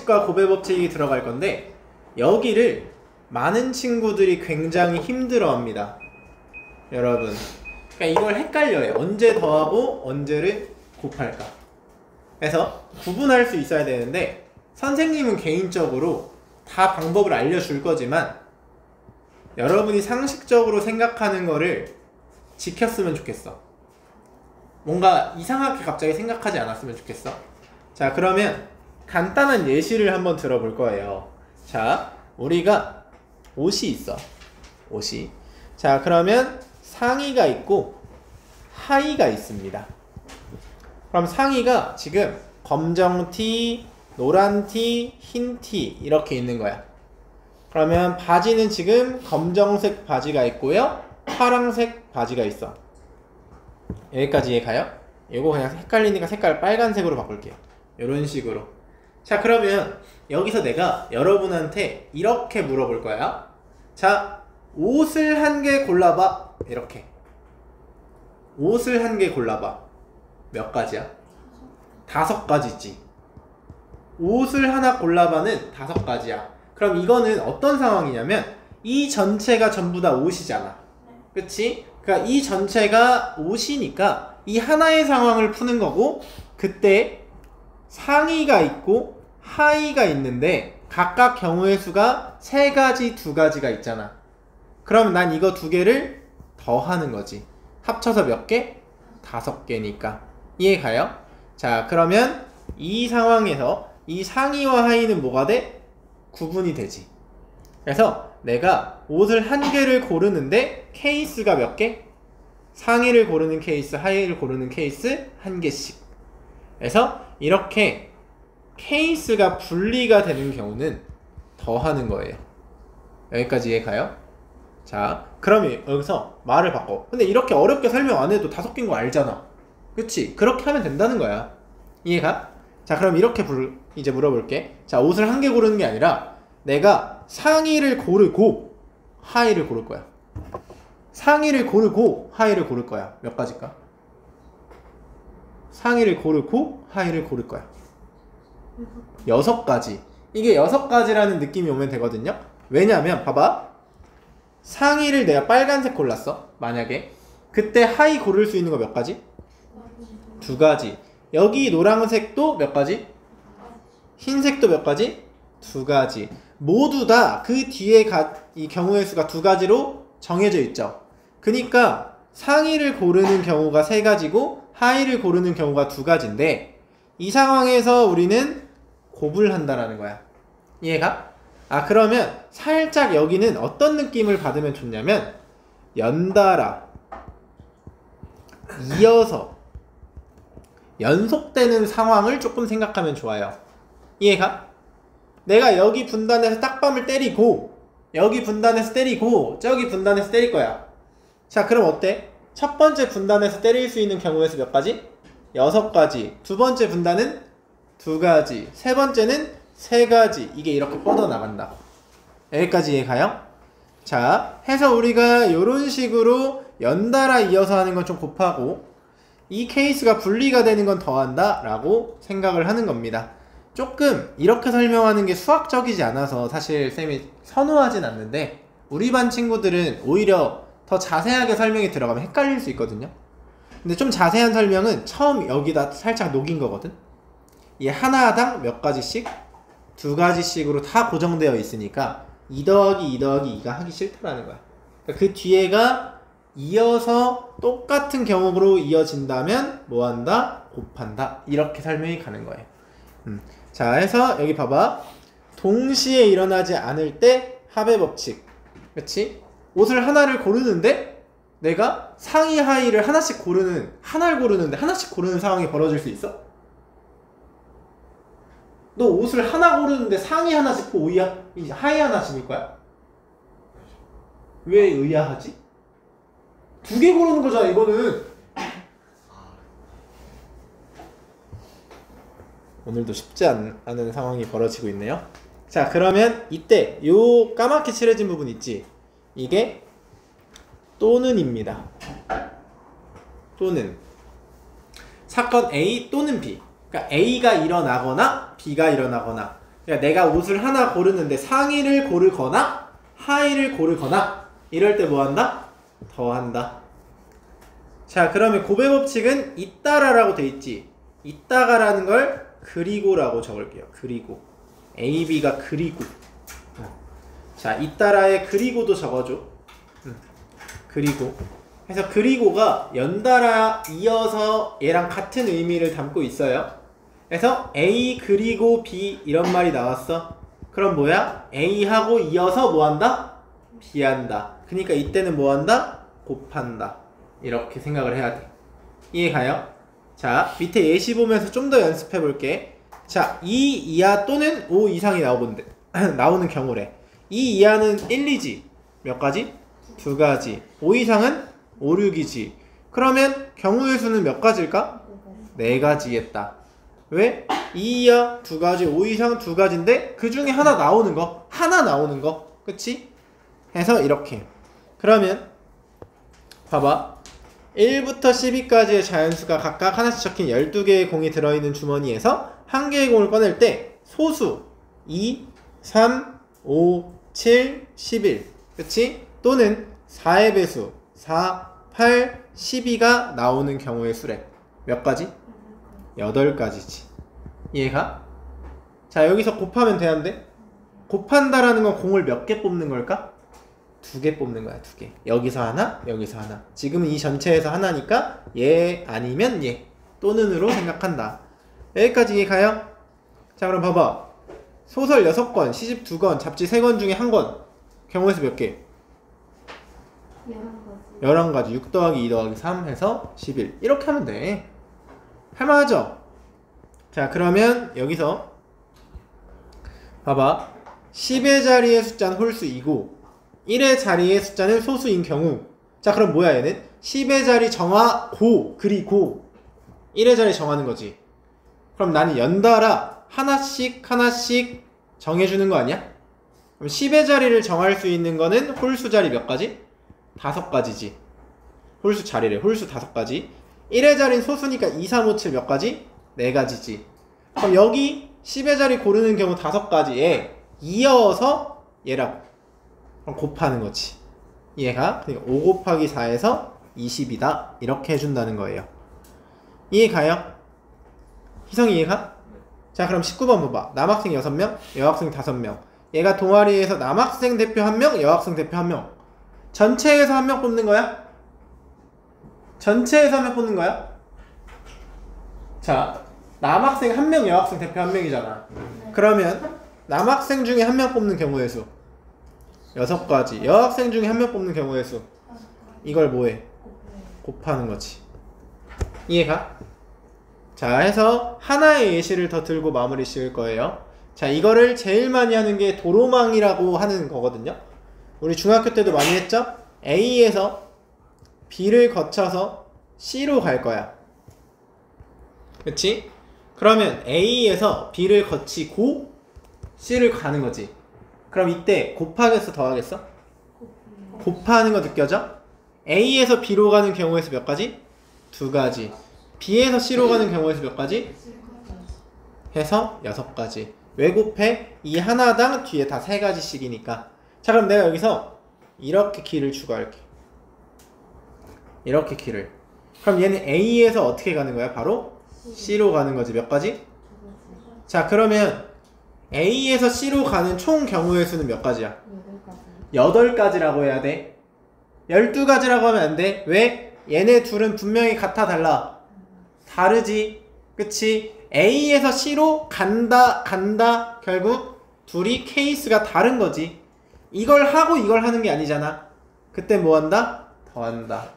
법칙과 곱의 법칙이 들어갈 건데 여기를 많은 친구들이 굉장히 힘들어합니다. 여러분, 그러니까 이걸 헷갈려요. 언제 더하고 언제를 곱할까. 그래서 구분할 수 있어야 되는데 선생님은 개인적으로 다 방법을 알려줄 거지만 여러분이 상식적으로 생각하는 거를 지켰으면 좋겠어. 뭔가 이상하게 갑자기 생각하지 않았으면 좋겠어. 자, 그러면 간단한 예시를 한번 들어볼 거예요. 자, 우리가 옷이 있어. 옷이. 자, 그러면 상의가 있고 하의가 있습니다. 그럼 상의가 지금 검정 티, 노란 티, 흰 티 이렇게 있는 거야. 그러면 바지는 지금 검정색 바지가 있고요, 파란색 바지가 있어. 여기까지 이해가요? 이거 그냥 헷갈리니까 색깔 빨간색으로 바꿀게요. 이런 식으로. 자, 그러면 여기서 내가 여러분한테 이렇게 물어볼 거야. 자, 옷을 한 개 골라봐. 이렇게. 옷을 한 개 골라봐. 몇 가지야? 5가지지. 옷을 하나 골라봐는 5가지야. 그럼 이거는 어떤 상황이냐면 이 전체가 전부 다 옷이잖아. 그치? 그러니까 이 전체가 옷이니까 이 하나의 상황을 푸는 거고, 그때 상의가 있고 하의가 있는데 각각 경우의 수가 3가지, 2가지가 있잖아. 그럼 난 이거 2개를 더하는 거지. 합쳐서 몇 개? 5개니까. 이해가요? 자, 그러면 이 상황에서 이 상의와 하의는 뭐가 돼? 구분이 되지. 그래서 내가 옷을 한 개를 고르는데 케이스가 몇 개? 상의를 고르는 케이스, 하의를 고르는 케이스 한 개씩. 그래서 이렇게 케이스가 분리가 되는 경우는 더하는 거예요. 여기까지 이해가요? 자, 그럼 여기서 말을 바꿔. 근데 이렇게 어렵게 설명 안 해도 5개인 거 알잖아. 그치? 그렇게 하면 된다는 거야. 이해가? 자, 그럼 이렇게 이제 물어볼게. 자, 옷을 한 개 고르는 게 아니라 내가 상의를 고르고 하의를 고를 거야. 상의를 고르고 하의를 고를 거야. 몇 가지일까? 상의를 고르고 하의를 고를 거야. 6가지. 이게 6가지라는 느낌이 오면 되거든요. 왜냐면 봐봐, 상의를 내가 빨간색 골랐어. 만약에 그때 하의 고를 수 있는 거 몇 가지? 2가지. 여기 노란색도 몇 가지? 흰색도 몇 가지? 2가지. 모두 다 그 뒤에 이 경우의 수가 2가지로 정해져 있죠. 그러니까 상의를 고르는 경우가 3가지고 하의를 고르는 경우가 2가지인데 이 상황에서 우리는 곱을 한다라는 거야. 이해가? 아, 그러면 살짝 여기는 어떤 느낌을 받으면 좋냐면 연달아, 이어서, 연속되는 상황을 조금 생각하면 좋아요. 이해가? 내가 여기 분단해서 딱밤을 때리고 여기 분단해서 때리고 저기 분단해서 때릴 거야. 자, 그럼 어때? 첫 번째 분단해서 때릴 수 있는 경우의 수 몇 가지? 6가지. 두 번째 분단은 2가지. 세 번째는 3가지. 이게 이렇게 뻗어나간다. 여기까지 이해가요? 자, 해서 우리가 이런 식으로 연달아 이어서 하는 건 좀 곱하고 이 케이스가 분리가 되는 건 더한다 라고 생각을 하는 겁니다. 조금 이렇게 설명하는 게 수학적이지 않아서 사실 쌤이 선호하진 않는데 우리 반 친구들은 오히려 더 자세하게 설명이 들어가면 헷갈릴 수 있거든요. 근데 좀 자세한 설명은 처음 여기다 살짝 녹인 거거든. 이 하나당 몇 가지씩? 2가지씩으로 다 고정되어 있으니까 2 더하기 2 더하기 2가 하기 싫다라는 거야. 그러니까 그 뒤에가 이어서 똑같은 경우로 이어진다면 뭐한다? 곱한다. 이렇게 설명이 가는 거예요. 자, 해서 여기 봐봐. 동시에 일어나지 않을 때 합의 법칙. 그치? 옷을 하나를 고르는데 내가 상의 하의를 하나씩 고르는데 하나씩 고르는 상황이 벌어질 수 있어? 너 옷을 하나 고르는데 상의 하나 짚고 하의 하나 짚을 거야? 왜 의아하지? 2개 고르는 거잖아, 이거는. 오늘도 쉽지 않은 상황이 벌어지고 있네요. 자, 그러면 이때 요 까맣게 칠해진 부분 있지? 이게 또는입니다. 또는 사건 A 또는 B. 그러니까 A가 일어나거나 B가 일어나거나 그러니까 내가 옷을 하나 고르는데 상의를 고르거나 하의를 고르거나 이럴 때 뭐한다? 더한다. 자, 그러면 고배 법칙은 잇따라라고 돼 있지. 잇다가라는 걸 그리고라고 적을게요. 그리고 A, B가 그리고. 자, 잇따라에 그리고도 적어줘. 그리고. 그래서 그리고가 연달아 이어서 얘랑 같은 의미를 담고 있어요. 그래서 A 그리고 B 이런 말이 나왔어. 그럼 뭐야? A하고 이어서 뭐한다? B한다. 그러니까 이때는 뭐한다? 곱한다. 이렇게 생각을 해야 돼. 이해가요? 자, 밑에 예시 보면서 좀 더 연습해 볼게. 자, 2 이하 또는 5 이상이 나오는 경우래. 2 이하는 1, 2지. 몇 가지? 2가지. 5 이상은 5, 6이지. 그러면 경우의 수는 몇 가지일까? 4가지겠다. 왜? 2 이하 2가지, 5 이상 2가지인데 그 중에 하나 나오는 거. 그치? 해서 이렇게. 그러면 봐봐. 1부터 12까지의 자연수가 각각 하나씩 적힌 12개의 공이 들어있는 주머니에서 한 개의 공을 꺼낼 때 소수 2, 3, 5, 7, 11 그치? 또는 4의 배수 4, 8, 12가 나오는 경우의 수래. 몇 가지? 8가지지. 이해가? 자, 여기서 곱하면 되는데 곱한다라는 건 공을 몇 개 뽑는 걸까? 2개 뽑는 거야. 2개. 여기서 하나, 여기서 하나. 지금은 이 전체에서 하나니까 얘 아니면 얘 또는으로 생각한다. 여기까지 이해가요? 자, 그럼 봐봐. 소설 6권, 시집 2권, 잡지 3권 중에 1권. 경우의 수 몇 개? 11가지. 6 더하기 2 더하기 3 해서 11. 이렇게 하면 돼. 할만하죠? 자, 그러면 여기서 봐봐. 10의 자리의 숫자는 홀수이고 1의 자리의 숫자는 소수인 경우. 자, 그럼 뭐야 얘는? 10의 자리 정하고 그리고 1의 자리 정하는 거지. 그럼 나는 연달아 하나씩 정해주는 거 아니야? 그럼 10의 자리를 정할 수 있는 거는 홀수 자리 몇 가지? 5가지지. 홀수 자리래. 홀수 5가지. 1의 자리는 소수니까 2, 3, 5, 7 몇 가지? 4가지지. 그럼 여기 10의 자리 고르는 경우 5가지에 이어서 얘라고. 그럼 곱하는 거지. 이해가? 그러니까 5 곱하기 4에서 20이다. 이렇게 해준다는 거예요. 이해가요? 희성이 이해가? 자, 그럼 19번 봐봐. 남학생 6명, 여학생 5명. 얘가 동아리에서 남학생 대표 1명, 여학생 대표 1명. 전체에서 1명 뽑는 거야? 전체에서 1명 뽑는 거야? 자, 남학생 1명, 여학생 대표 1명이잖아. 그러면 남학생 중에 1명 뽑는 경우의 수 6가지. 여학생 중에 1명 뽑는 경우의 수. 이걸 뭐해? 곱하는 거지. 이해가? 자, 해서 하나의 예시를 더 들고 마무리 지을 거예요. 자, 이거를 제일 많이 하는 게 도로망이라고 하는 거거든요. 우리 중학교 때도 많이 했죠? A에서 B를 거쳐서 C로 갈 거야. 그치? 그러면 A에서 B를 거치고 C를 가는 거지. 그럼 이때 곱하겠어, 더하겠어? 곱하는 거 느껴져? A에서 B로 가는 경우의 수 몇 가지? 2가지. B에서 C로 가는 경우의 수 몇 가지? 해서 6가지. 왜 곱해? 이 하나당 뒤에 다 3가지씩이니까. 자, 그럼 내가 여기서 이렇게 길을 추가할게. 이렇게 길을. 그럼 얘는 A에서 어떻게 가는 거야? 바로 C로 가는 거지. 몇 가지? 자, 그러면 A에서 C로 가는 총 경우의 수는 몇 가지야? 8가지라고 해야 돼. 12가지라고 하면 안 돼. 왜? 얘네 둘은 분명히 같아, 달라? 다르지. 그치? A에서 C로 간다 결국 둘이 케이스가 다른 거지. 이걸 하고 이걸 하는 게 아니잖아. 그때 뭐 한다? 더한다.